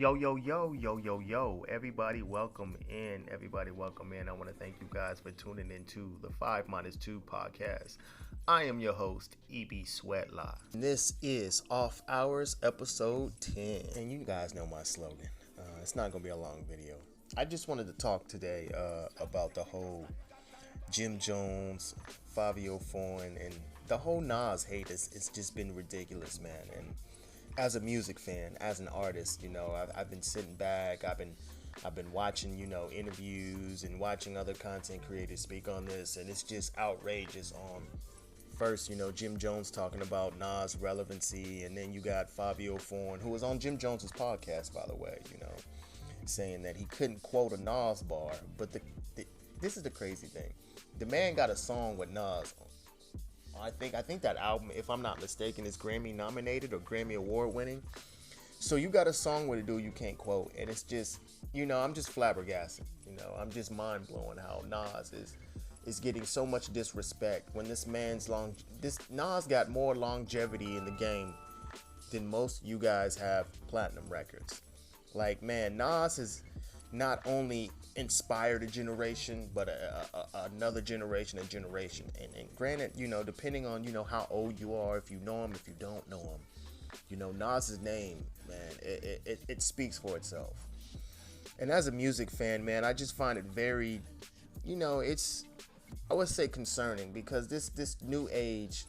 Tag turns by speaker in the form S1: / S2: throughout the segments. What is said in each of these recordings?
S1: Yo, yo, yo, yo, yo, yo. Everybody, welcome in. Everybody, welcome in. I want to thank you guys for tuning into the 5minusTwo podcast. I am your host, ebsweatlot. This is Off Hours, episode 10. And you guys know my slogan. It's not going to be a long video. I just wanted to talk today about the whole Jim Jones, Fabio Foreign, and the whole Nas hate. It's just been ridiculous, man. And as a music fan, as an artist, I've been sitting back. I've been watching, interviews and watching other content creators speak on this, and it's just outrageous. First, Jim Jones talking about Nas' relevancy, and then you got Fabio Foreign, who was on Jim Jones's podcast, by the way, saying that he couldn't quote a Nas bar. But this is the crazy thing: the man got a song with Nas. I think that album, if I'm not mistaken, is Grammy nominated or Grammy award winning. So you got a song with a dude you can't quote, and it's just, I'm just flabbergasted. I'm just mind blowing how Nas is getting so much disrespect when this Nas got more longevity in the game than most of you guys have platinum records. Like, man, Nas has not only inspired a generation, but another generation, and granted, depending on how old you are, if you know him, if you don't know him, Nas's name, man, it speaks for itself. And as a music fan, man, I just find it very, I would say concerning, because this new age,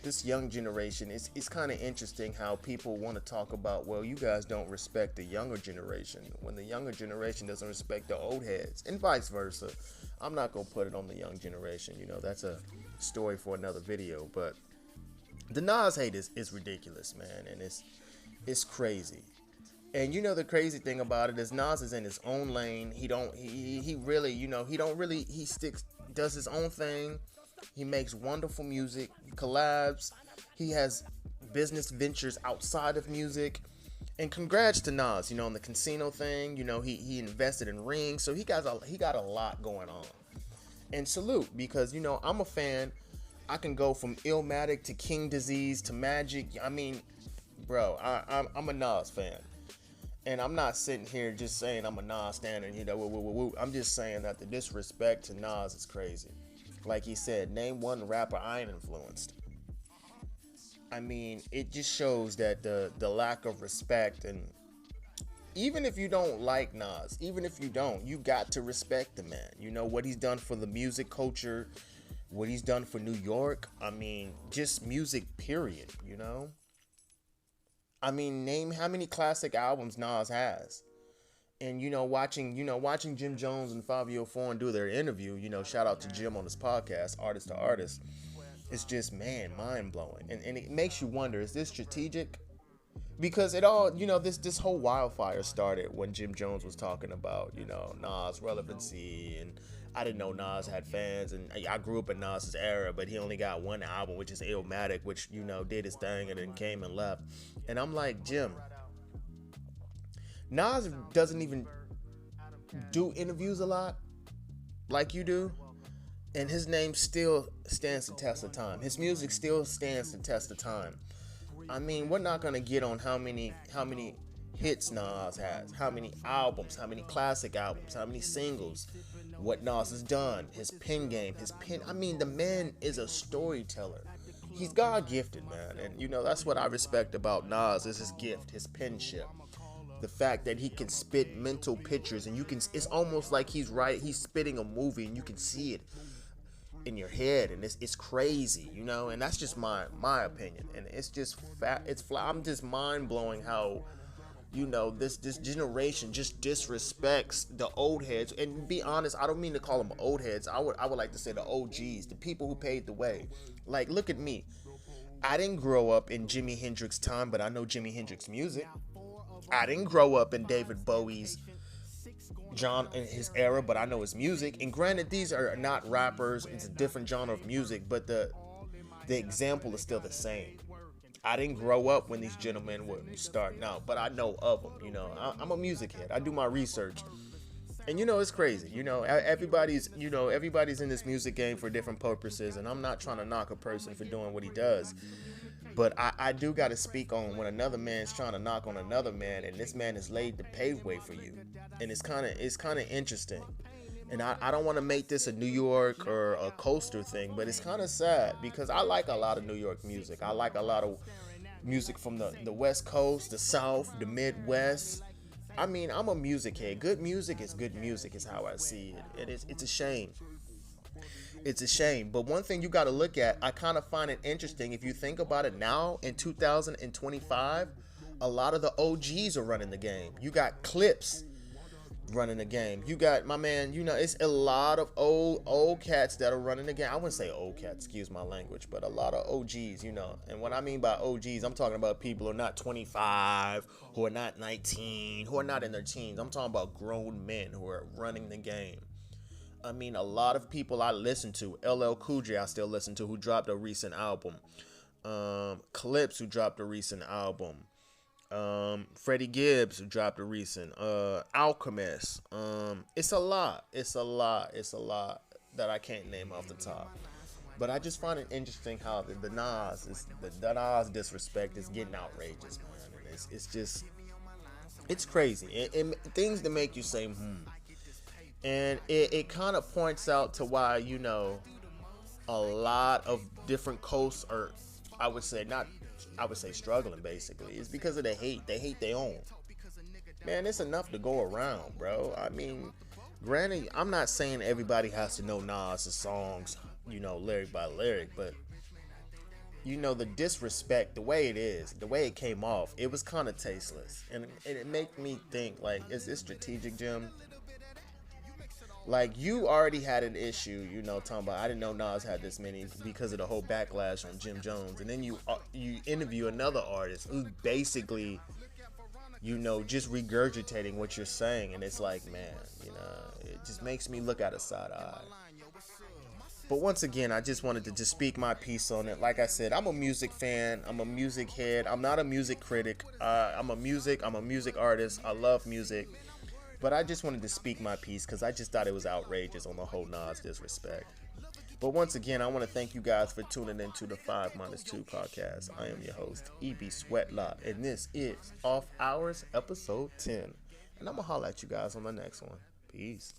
S1: this young generation, it's kind of interesting how people want to talk about, well, you guys don't respect the younger generation, when the younger generation doesn't respect the old heads, and vice versa. I'm not going to put it on the young generation, that's a story for another video, but the Nas hate is ridiculous, man, and it's crazy. And the crazy thing about it is Nas is in his own lane. He does his own thing. He makes wonderful music, collabs. He has business ventures outside of music. And congrats to Nas, on the casino thing. He invested in rings, so he got a lot going on. And salute, because I'm a fan. I can go from Illmatic to King Disease to Magic. I mean, bro, I'm a Nas fan. And I'm not sitting here just saying I'm a Nas stan and I'm just saying that the disrespect to Nas is crazy. Like he said, name one rapper I ain't influenced. I mean, it just shows that the lack of respect. And even if you don't like Nas, you got to respect the man. What he's done for the music culture, what he's done for New York. I mean, just music, period, I mean, name how many classic albums Nas has. And, watching Jim Jones and Fabio Foreign do their interview, shout out to Jim on his podcast, Artist to Artist. It's just, man, mind-blowing. And it makes you wonder, is this strategic? Because it all, this whole wildfire started when Jim Jones was talking about, Nas' relevancy. And I didn't know Nas had fans. And I grew up in Nas' era, but he only got one album, which is Illmatic, which, did his thing and then came and left. And I'm like, Jim, Nas doesn't even do interviews a lot like you do, and his name still stands the test of time. His music still stands the test of time. I mean, we're not gonna get on how many hits Nas has, how many albums, how many classic albums, how many singles, what Nas has done, his pen game, I mean, the man is a storyteller. He's God gifted, man, and that's what I respect about Nas, is his gift, his penmanship. The fact that he can spit mental pictures, and it's almost like he's spitting a movie and you can see it in your head, and it's crazy, and that's just my opinion. And it's just I'm just mind blowing how, this generation just disrespects the old heads. And be honest, I don't mean to call them old heads. I would like to say the OGs, the people who paved the way. Like, look at me. I didn't grow up in Jimi Hendrix time, but I know Jimi Hendrix music. I didn't grow up in David Bowie's in his era, but I know his music. And granted, these are not rappers, it's a different genre of music, but the example is still the same. I didn't grow up when these gentlemen were starting out, but I know of them. I'm a music head. I do my research. And it's crazy. Everybody's in this music game for different purposes, and I'm not trying to knock a person for doing what he does. But I do got to speak on when another man's trying to knock on another man, and this man has laid the paveway for you, and it's kind of interesting. And I don't want to make this a New York or a coaster thing, but it's kind of sad because I like a lot of New York music. I like a lot of music from the West Coast, the South, the Midwest. I mean, I'm a music head. Good music is how I see it. It's a shame. It's a shame. But one thing you got to look at, I kind of find it interesting. If you think about it now in 2025, a lot of the OGs are running the game. You got Clips running the game. You got my man, it's a lot of old cats that are running the game. I wouldn't say old cats, excuse my language, but a lot of OGs, And what I mean by OGs, I'm talking about people who are not 25, who are not 19, who are not in their teens. I'm talking about grown men who are running the game. I mean, a lot of people I listen to. LL Cool J I still listen to, who dropped a recent album. Clips, who dropped a recent album. Freddie Gibbs, who dropped a recent. Alchemist. It's a lot. It's a lot that I can't name off the top. But I just find it interesting how the Nas disrespect is getting outrageous, man. And it's just, it's crazy. Things that make you say, And it kind of points out to why, a lot of different coasts are, I would say struggling, basically. It's because of the hate. They hate their own. Man, it's enough to go around, bro. I mean, granted, I'm not saying everybody has to know Nas' songs, lyric by lyric, but, the disrespect, the way it is, the way it came off, it was kind of tasteless. And it made me think, like, is this strategic, Jim? Like, you already had an issue, talking about, I didn't know Nas had this many because of the whole backlash on Jim Jones. And then you interview another artist who basically, just regurgitating what you're saying. And it's like, man, it just makes me look at a side eye. But once again, I just wanted to just speak my piece on it. Like I said, I'm a music fan. I'm a music head. I'm not a music critic. I'm a music artist. I love music. But I just wanted to speak my piece because I just thought it was outrageous on the whole Nas disrespect. But once again, I want to thank you guys for tuning into the 5minusTwo podcast. I am your host, ebsweatlot, and this is Off Hours, episode 10. And I'm going to holler at you guys on the next one. Peace.